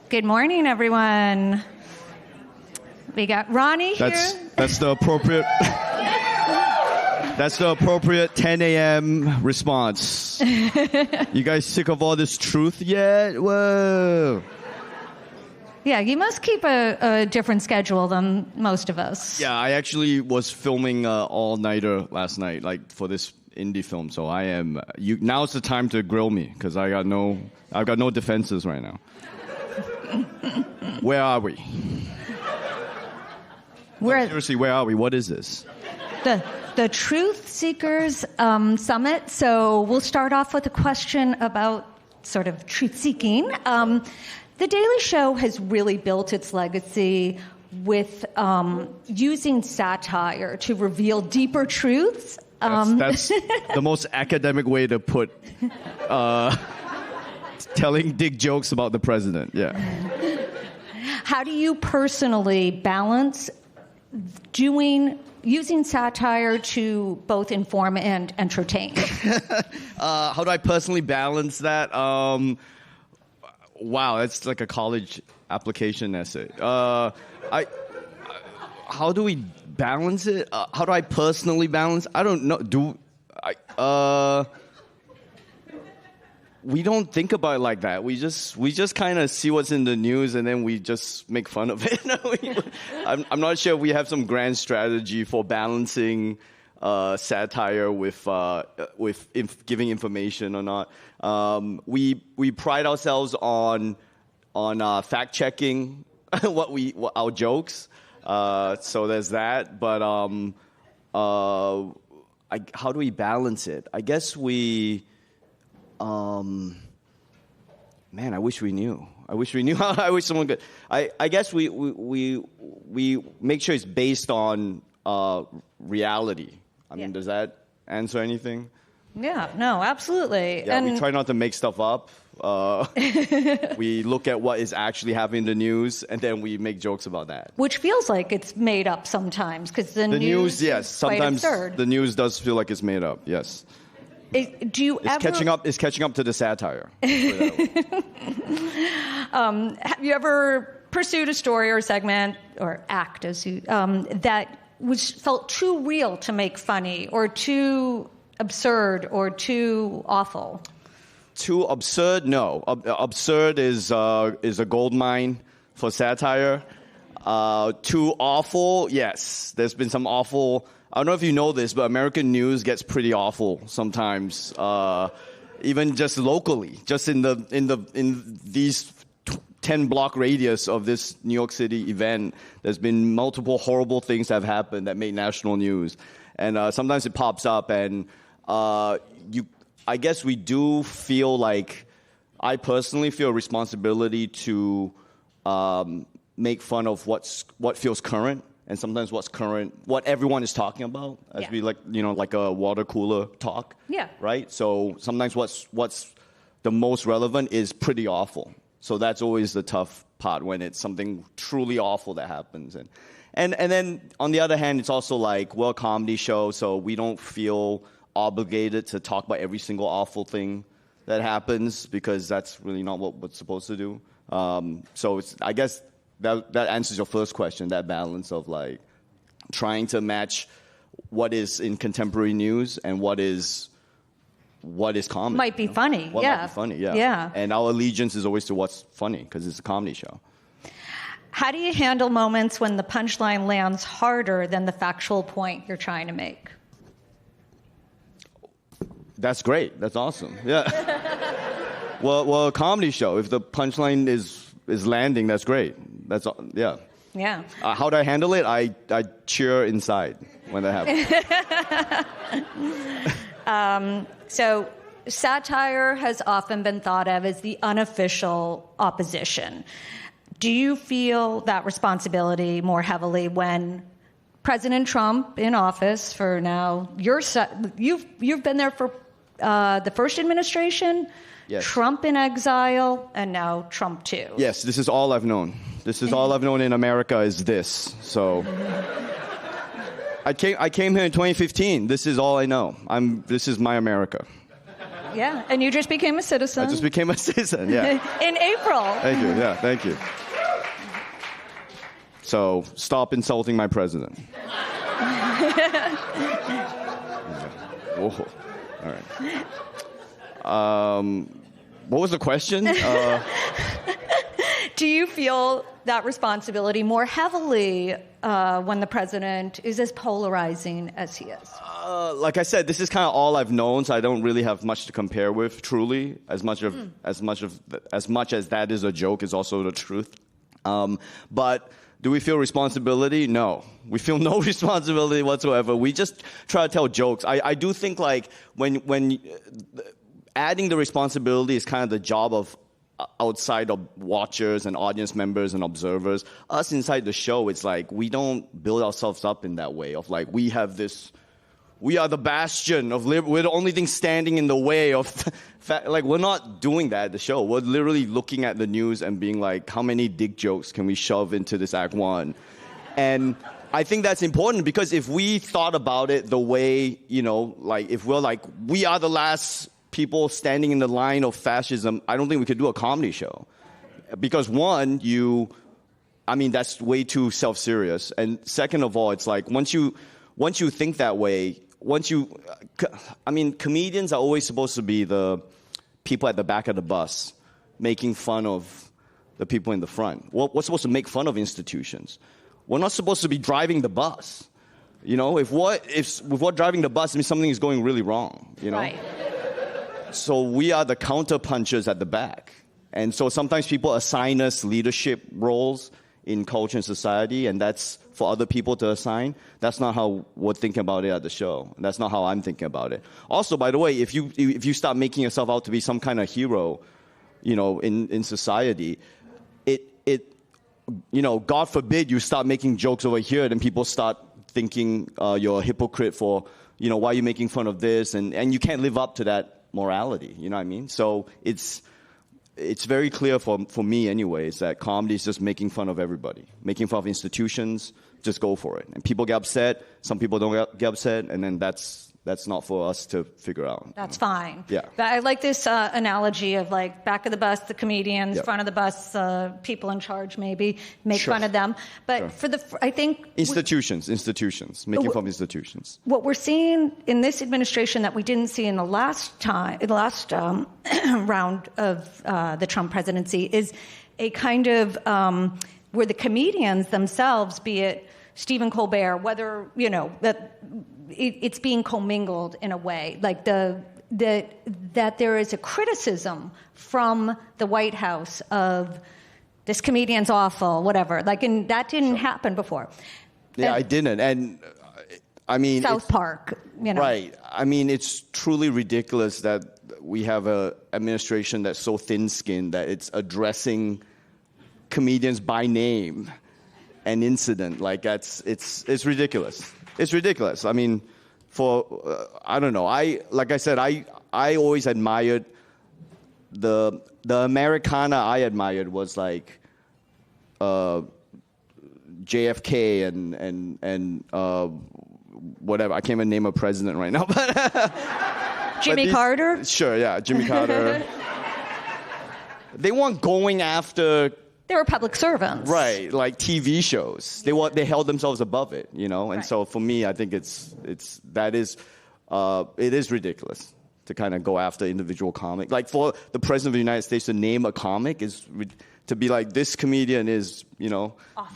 Good morning, everyone. We got Ronny here. That's the appropriate. That's the appropriate 10 a.m. response. You guys sick of all this truth yet? Whoa. Yeah, you must keep a different schedule than most of us. Yeah, I actually was filming all-nighter last night, like for this indie film. So I am. Now's the time to grill me because I've got no defenses right now. Where are we? Seriously, where are we? What is this? The Truth Seekers Summit. So we'll start off with a question about sort of truth-seeking. The Daily Show has really built its legacy with using satire to reveal deeper truths. That's the most academic way to put telling dick jokes about the president. Yeah. How do you personally balance using satire to both inform and entertain? How do I personally balance that? Wow, that's like a college application essay. How do we balance it? How do I personally balance? I don't know. We don't think about it like that. We just kind of see what's in the news and then we just make fun of it. I'm not sure we have some grand strategy for balancing satire with giving information or not. We pride ourselves on fact checking our jokes. So there's that. But how do we balance it? I guess we. Man, I wish we knew. I wish someone could. I guess we make sure it's based on reality. I mean, does that answer anything? Yeah, no, absolutely. Yeah, we try not to make stuff up. We look at what is actually happening in the news, and then we make jokes about that. Which feels like it's made up sometimes, because the news yes, sometimes quite absurd. The news does feel like it's made up. Yes. It's catching up to the satire. Have you ever pursued a story or segment or act that felt too real to make funny, or too absurd, or too awful? Too absurd? No. Absurd is a gold mine for satire. Too awful? Yes. There's been some awful. I don't know if you know this, but American news gets pretty awful sometimes, even just locally. Just in these 10-block radius of this New York City event, there's been multiple horrible things that have happened that made national news, and sometimes it pops up, and I guess we do feel like, I personally feel a responsibility to make fun of what feels current. And sometimes what's current, what everyone is talking about, as we like a water cooler talk. Yeah. Right. So sometimes what's the most relevant is pretty awful. So that's always the tough part, when it's something truly awful that happens. And then on the other hand, it's also like, we're a comedy show, so we don't feel obligated to talk about every single awful thing that happens, because that's really not what we're supposed to do. So I guess. That answers your first question, that balance of like trying to match what is in contemporary news and what is comedy. Might be funny, What might be funny, yeah. And our allegiance is always to what's funny, because it's a comedy show. How do you handle moments when the punchline lands harder than the factual point you're trying to make? That's great. That's awesome. Yeah. well, a comedy show, if the punchline is landing, that's great. That's yeah. Yeah. How do I handle it? I cheer inside when that happens. So satire has often been thought of as the unofficial opposition. Do you feel that responsibility more heavily when President Trump in office for now? You've been there for the first administration. Yes. Trump in exile, and now Trump too. Yes, this is all I've known. This is all I've known in America is this. So I came here in 2015. This is all I know. This is my America. Yeah, and you just became a citizen. I just became a citizen, yeah. In April. Thank you, yeah, thank you. So stop insulting my president. Whoa. All right. What was the question? Do you feel that responsibility more heavily when the president is as polarizing as he is? Like I said, this is kind of all I've known, so I don't really have much to compare with. Truly, as much as that is a joke, is also the truth. But do we feel responsibility? No. We feel no responsibility whatsoever. We just try to tell jokes. I do think like when adding the responsibility is kind of the job of outside of watchers and audience members and observers. Us inside the show, it's like we don't build ourselves up in that way of like we are the bastion of we're the only thing standing in the way of like we're not doing that at the show. We're literally looking at the news and being like, how many dick jokes can we shove into this act one? And I think that's important because if we thought about it the way, like if we're like, we are the last people standing in the line of fascism, I don't think we could do a comedy show. Because one, that's way too self-serious. And second of all, it's like once you think that way, comedians are always supposed to be the people at the back of the bus making fun of the people in the front. We're supposed to make fun of institutions. We're not supposed to be driving the bus. If we're driving the bus, it means something is going really wrong. Right. So we are the counterpunchers at the back. And so sometimes people assign us leadership roles in culture and society, and that's for other people to assign. That's not how we're thinking about it at the show. That's not how I'm thinking about it. Also, by the way, if you start making yourself out to be some kind of hero, in society, God forbid you start making jokes over here, then people start thinking you're a hypocrite for, why are you making fun of this? And you can't live up to that morality, you know what I mean? So it's very clear for me anyways that comedy is just making fun of everybody, making fun of institutions, just go for it. And people get upset, some people don't get upset, and then that's not for us to figure out. That's fine. Yeah. But I like this analogy of like back of the bus, the comedians, Yep. front of the bus, people in charge maybe, make Sure. fun of them. But Sure. I think... Institutions, making fun of institutions. What we're seeing in this administration that we didn't see in the last round of the Trump presidency is a kind of where the comedians themselves, be it Stephen Colbert, whether that it's being commingled in a way, like that there is a criticism from the White House of this comedian's awful, whatever. Like, and that didn't happen before. Yeah, I didn't, and I mean South Park, Right. I mean, it's truly ridiculous that we have a administration that's so thin-skinned that it's addressing comedians by name and incident. Like it's ridiculous. It's ridiculous. I mean, I don't know. Like I said, I always admired the Americana I admired was like JFK and whatever. I can't even name a president right now, but Jimmy Carter? Sure, yeah, Jimmy Carter. They weren't going after... They were public servants. Right, like TV shows. They held themselves above it, And Right. so for me, I think it is ridiculous to kind of go after individual comic. Like for the president of the United States to name a comic to be like, this comedian is,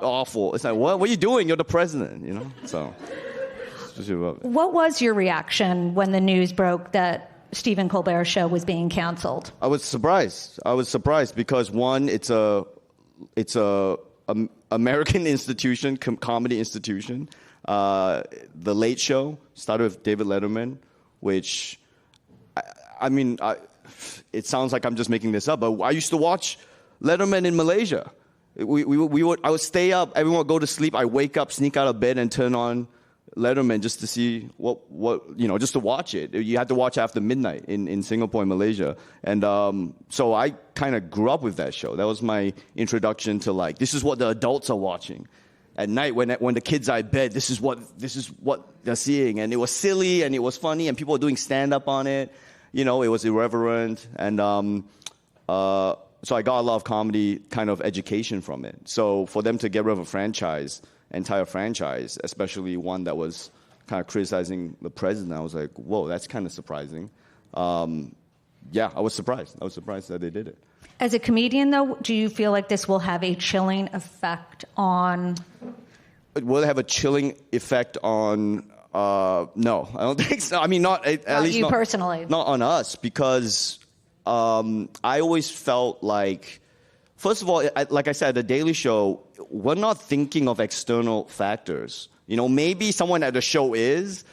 awful. It's like, what are you doing? You're the president, So... What was your reaction when the news broke that Stephen Colbert's show was being canceled? I was surprised. Because one, it's a American institution, comedy institution. The Late Show started with David Letterman, which it sounds like I'm just making this up, but I used to watch Letterman in Malaysia. I would stay up, everyone would go to sleep, I wake up, sneak out of bed, and turn on Letterman just to see just to watch it. You had to watch after midnight in Singapore and Malaysia. And so I kind of grew up with that show. That was my introduction to like, this is what the adults are watching. At night when the kids are in bed, this is what they're seeing. And it was silly and it was funny and people were doing stand-up on it. it was irreverent, and so I got a lot of comedy kind of education from it. So for them to get rid of a entire franchise, especially one that was kind of criticizing the president, I was like, whoa, that's kind of surprising. Yeah, I was surprised. I was surprised that they did it. As a comedian, though, do you feel like this will have a chilling effect on... Will it have a chilling effect on... no, I don't think so. I mean, not at least you personally. Not on us, because I always felt like, first of all, like I said, the Daily Show, we're not thinking of external factors. Maybe someone at the show is,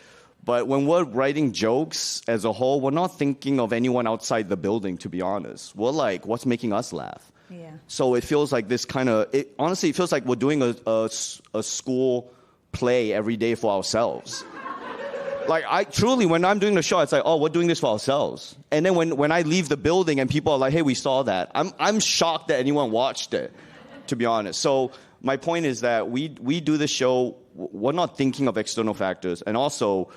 but when we're writing jokes as a whole, we're not thinking of anyone outside the building, to be honest. We're like, what's making us laugh? Yeah. So it feels like this honestly, it feels like we're doing a school play every day for ourselves. Like, truly, when I'm doing the show, it's like, oh, we're doing this for ourselves. And then when I leave the building and people are like, hey, we saw that, I'm shocked that anyone watched it, to be honest. So my point is that we do the show, we're not thinking of external factors. And also,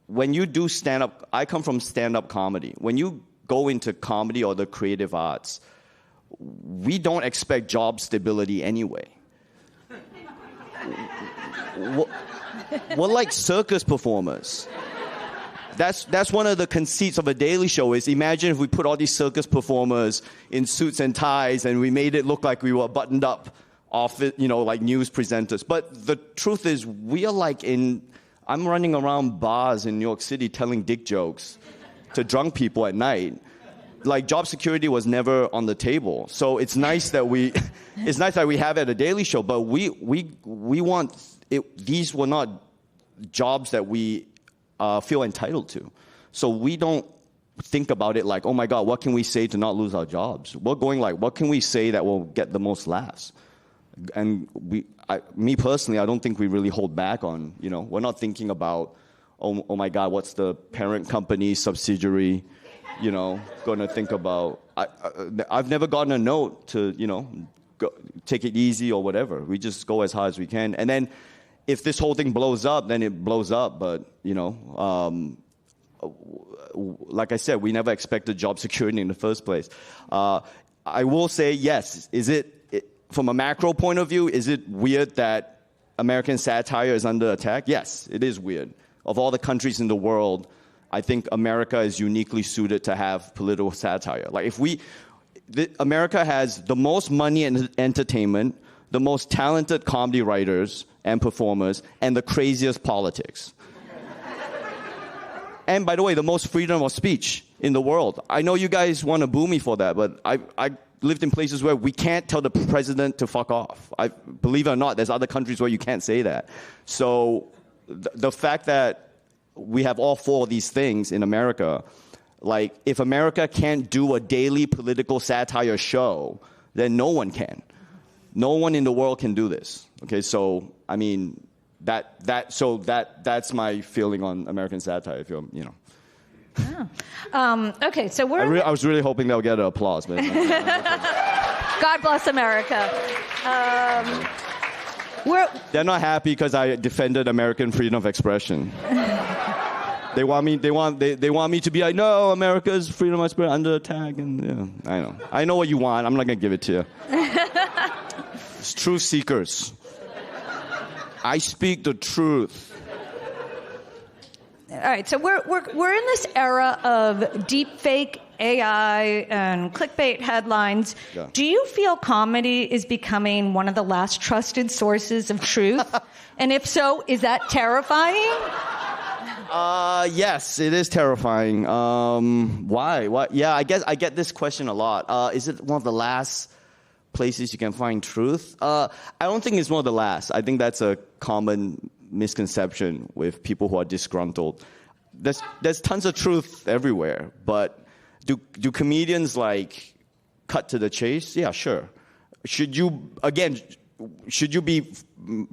when you do stand-up, I come from stand-up comedy. When you go into comedy or the creative arts, we don't expect job stability anyway. We're like circus performers. That's one of the conceits of a Daily Show is imagine if we put all these circus performers in suits and ties and we made it look like we were buttoned up off it, like news presenters. But the truth is we are like I'm running around bars in New York City telling dick jokes to drunk people at night. Like job security was never on the table. So it's nice that we have it at a Daily Show, but we want it, these were not jobs that we feel entitled to. So we don't think about it like, oh my God, what can we say to not lose our jobs? We're going like, what can we say that will get the most laughs? And me personally, I don't think we really hold back on, we're not thinking about, oh my God, what's the parent company subsidiary, going to think about. I've never gotten a note to, go, take it easy or whatever. We just go as hard as we can. And then if this whole thing blows up, then it blows up. But, like I said, we never expected job security in the first place. I will say, yes, from a macro point of view, is it weird that American satire is under attack? Yes, it is weird. Of all the countries in the world, I think America is uniquely suited to have political satire. Like America has the most money and entertainment, the most talented comedy writers and performers, and the craziest politics. And by the way, the most freedom of speech in the world. I know you guys want to boo me for that, but I lived in places where we can't tell the president to fuck off. Believe it or not, there's other countries where you can't say that. So the fact that we have all four of these things in America, like if America can't do a daily political satire show, then no one can. No one in the world can do this. Okay, so I mean that's my feeling on American satire. If you're, Oh. Okay, so I was really hoping they'll get an applause, but God bless America. They're not happy because I defended American freedom of expression. They want me to be like, no, America's freedom of expression under attack, and yeah, I know what you want. I'm not gonna give it to you. It's truth seekers. I speak the truth. All right, so we're in this era of deepfake AI and clickbait headlines. Yeah. Do you feel comedy is becoming one of the last trusted sources of truth? And if so, is that terrifying? Yes, it is terrifying. Why? What? Yeah, I guess I get this question a lot. Is it one of the last places you can find truth? I don't think it's one of the last. I think that's a common misconception with people who are disgruntled. There's tons of truth everywhere, but do comedians like cut to the chase? Yeah, sure. Should you be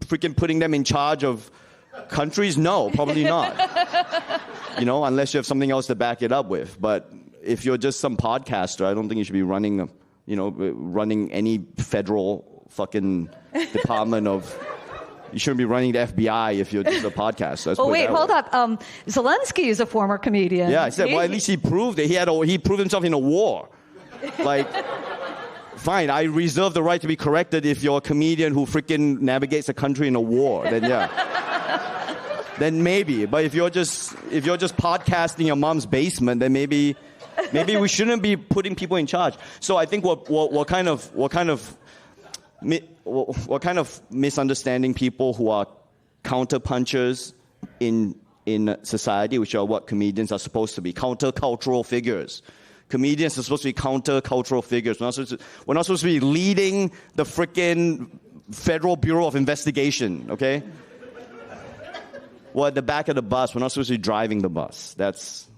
freaking putting them in charge of countries? No, probably not. Unless you have something else to back it up with. But if you're just some podcaster, I don't think you should be running any federal fucking department of You shouldn't be running the FBI if you're just a podcast. Oh, wait, hold up. Zelensky is a former comedian. Yeah, I said, well, at least he proved it. He proved himself in a war. Like, fine, I reserve the right to be corrected if you're a comedian who freaking navigates a country in a war. Then yeah, then maybe. But if you're just podcasting in your mom's basement, then maybe we shouldn't be putting people in charge. So I think what kind of misunderstanding people who are counterpunchers in society, which are what comedians are supposed to be, countercultural figures. Comedians are supposed to be countercultural figures. We're not supposed to be leading the frickin' Federal Bureau of Investigation, okay? Well, at the back of the bus, we're not supposed to be driving the bus. That's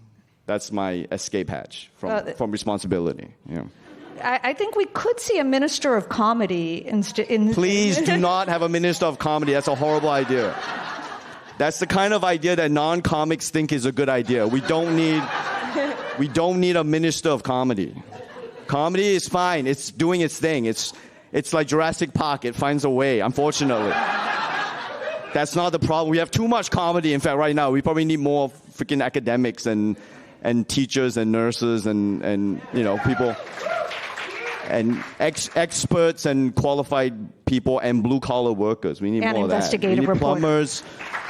my escape hatch from responsibility. Yeah. I think we could see a minister of comedy Please do not have a minister of comedy. That's a horrible idea. That's the kind of idea that non-comics think is a good idea. We don't need a minister of comedy. Comedy is fine. It's doing its thing. It's like Jurassic Park. It finds a way, unfortunately. That's not the problem. We have too much comedy, in fact, right now. We probably need more freaking academics and teachers and nurses and people and experts and qualified people and blue-collar workers. We need more of that. Investigative reporters.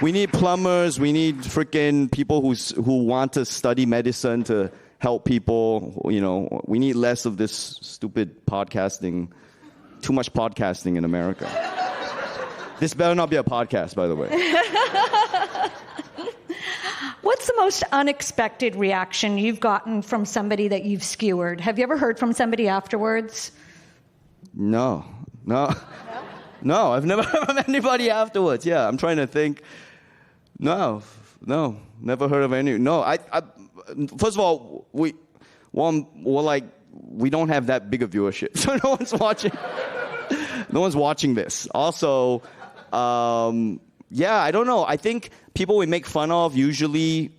We need plumbers. We need freaking people who want to study medicine to help people. We need less of this stupid podcasting. Too much podcasting in America. This better not be a podcast, by the way. What's the most unexpected reaction you've gotten from somebody that you've skewered? Have you ever heard from somebody afterwards? No, I've never heard from anybody afterwards. Yeah, I'm trying to think. No, never heard of any. No, I first of all, we don't have that big a viewership, so no one's watching. No one's watching this. Also, I don't know. I think people we make fun of, usually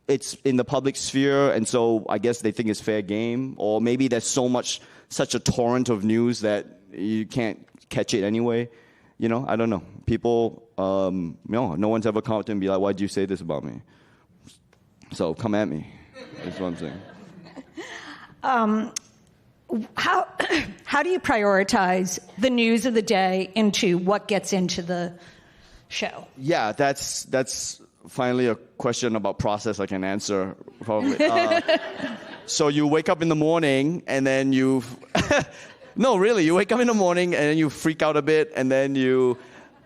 it's in the public sphere, and so I guess they think it's fair game. Or maybe there's such a torrent of news that you can't catch it anyway. I don't know. People, no one's ever come up to me and be like, why'd you say this about me? So come at me. That's what I'm saying. How do you prioritize the news of the day into what gets into the show? Yeah, that's finally a question about process I can answer, probably. So you wake up in the morning and then you wake up in the morning and then you freak out a bit and then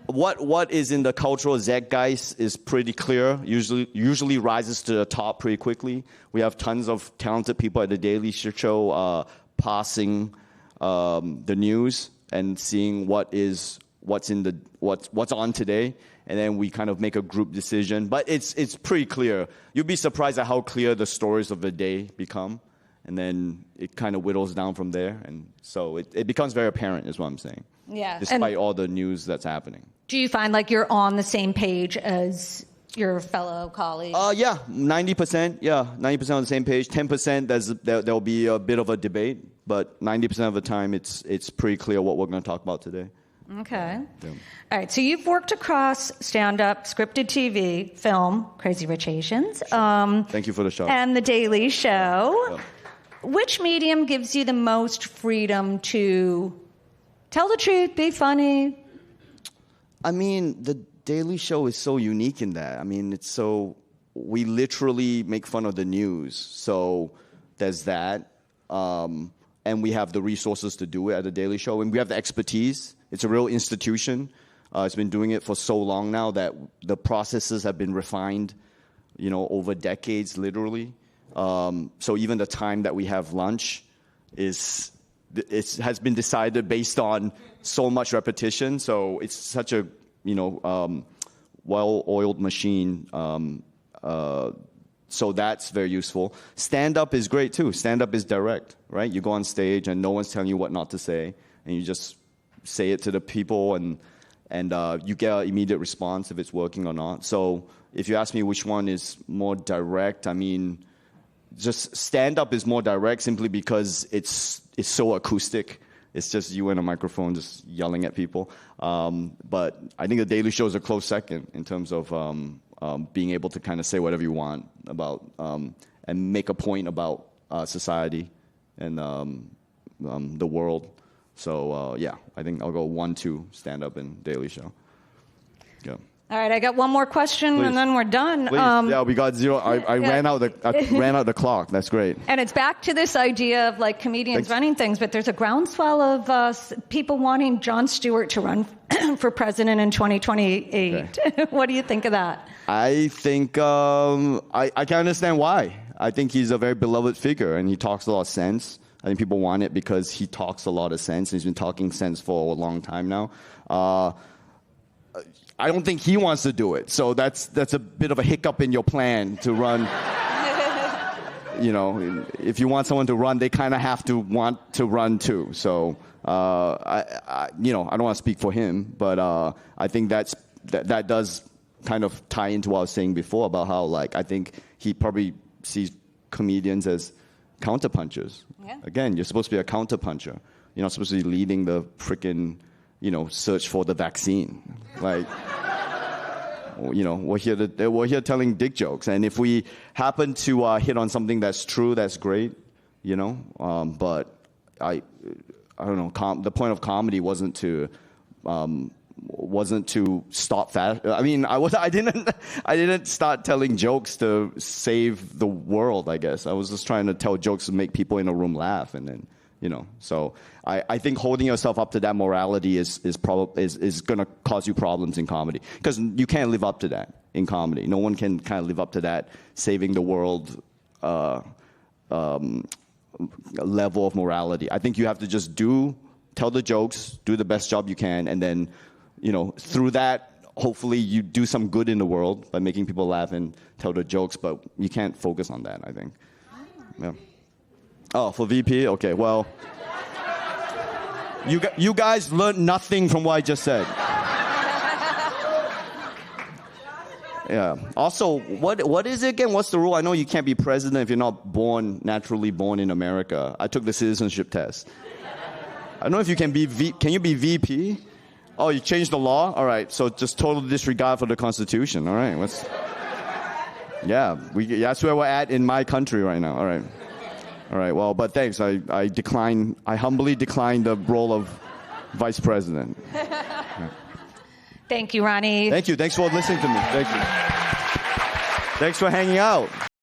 what is in the cultural zeitgeist is pretty clear, usually rises to the top pretty quickly. We have tons of talented people at the Daily Show passing the news and seeing what's on today, and then we kind of make a group decision. But it's pretty clear. You'd be surprised at how clear the stories of the day become, and then it kind of whittles down from there, and so it becomes very apparent, is what I'm saying. Yeah. Despite all the news that's happening. Do you find like you're on the same page as your fellow colleagues? 90%. Yeah, 90% on the same page. 10% there'll be a bit of a debate, but 90% of the time it's pretty clear what we're going to talk about today. Okay. Yeah. All right. So you've worked across stand-up, scripted TV, film, Crazy Rich Asians. Thank you for the show. And The Daily Show. Yeah. Which medium gives you the most freedom to tell the truth, be funny? I mean, The Daily Show is so unique in that. I mean, we literally make fun of the news. So there's that. And we have the resources to do it at The Daily Show. And we have the expertise. It's a real institution. It's been doing it for so long now that the processes have been refined, over decades, literally. So even the time that we have lunch has been decided based on so much repetition. So it's such a, well-oiled machine. So that's very useful. Stand-up is great, too. Stand-up is direct, right? You go on stage and no one's telling you what not to say, and you just say it to the people, and you get an immediate response if it's working or not. So if you ask me which one is more direct, I mean, just stand-up is more direct simply because it's so acoustic. It's just you and a microphone just yelling at people. But I think the Daily Show is a close second in terms of being able to kind of say whatever you want about and make a point about society and the world. So yeah, I think I'll go 1-2 stand up and Daily Show. Yeah. All right, I got one more question, Please. and then we're done. Please. Yeah, we got 0. I ran out the clock. That's great. And it's back to this idea of like comedians running things, but there's a groundswell of people wanting Jon Stewart to run for president in 2028. Okay. What do you think of that? I think I can understand why. I think he's a very beloved figure, and he talks a lot of sense. I think people want it because he talks a lot of sense. He's been talking sense for a long time now. I don't think he wants to do it. So that's a bit of a hiccup in your plan to run. You know, if you want someone to run, they kind of have to want to run too. So, I don't want to speak for him, but I think that does kind of tie into what I was saying before about how, like, I think he probably sees comedians as counterpunchers. Yeah. Again, you're supposed to be a counterpuncher. You're not supposed to be leading the freaking, search for the vaccine. Like, we're here telling dick jokes, and if we happen to hit on something that's true, that's great, But I don't know. The point of comedy wasn't to stop fast. I mean, I didn't start telling jokes to save the world. I guess I was just trying to tell jokes to make people in a room laugh, and then. So I think holding yourself up to that morality is going to cause you problems in comedy, because you can't live up to that in comedy. No one can kind of live up to that saving the world level of morality. I think you have to just tell the jokes, do the best job you can, and then through that hopefully you do some good in the world by making people laugh and tell the jokes. But you can't focus on that, I think. Yeah. Oh, for VP? Okay, well, you guys learned nothing from what I just said. Yeah. Also, what is it again? What's the rule? I know you can't be president if you're not naturally born in America. I took the citizenship test. I don't know if you can be can you be VP? Oh, you changed the law? All right, so just total disregard for the Constitution. All right, yeah, that's where we're at in my country right now. All right. All right, well, but thanks. I humbly decline the role of vice president. Yeah. Thank you, Ronny. Thank you. Thanks for listening to me. Thank you. Thanks for hanging out.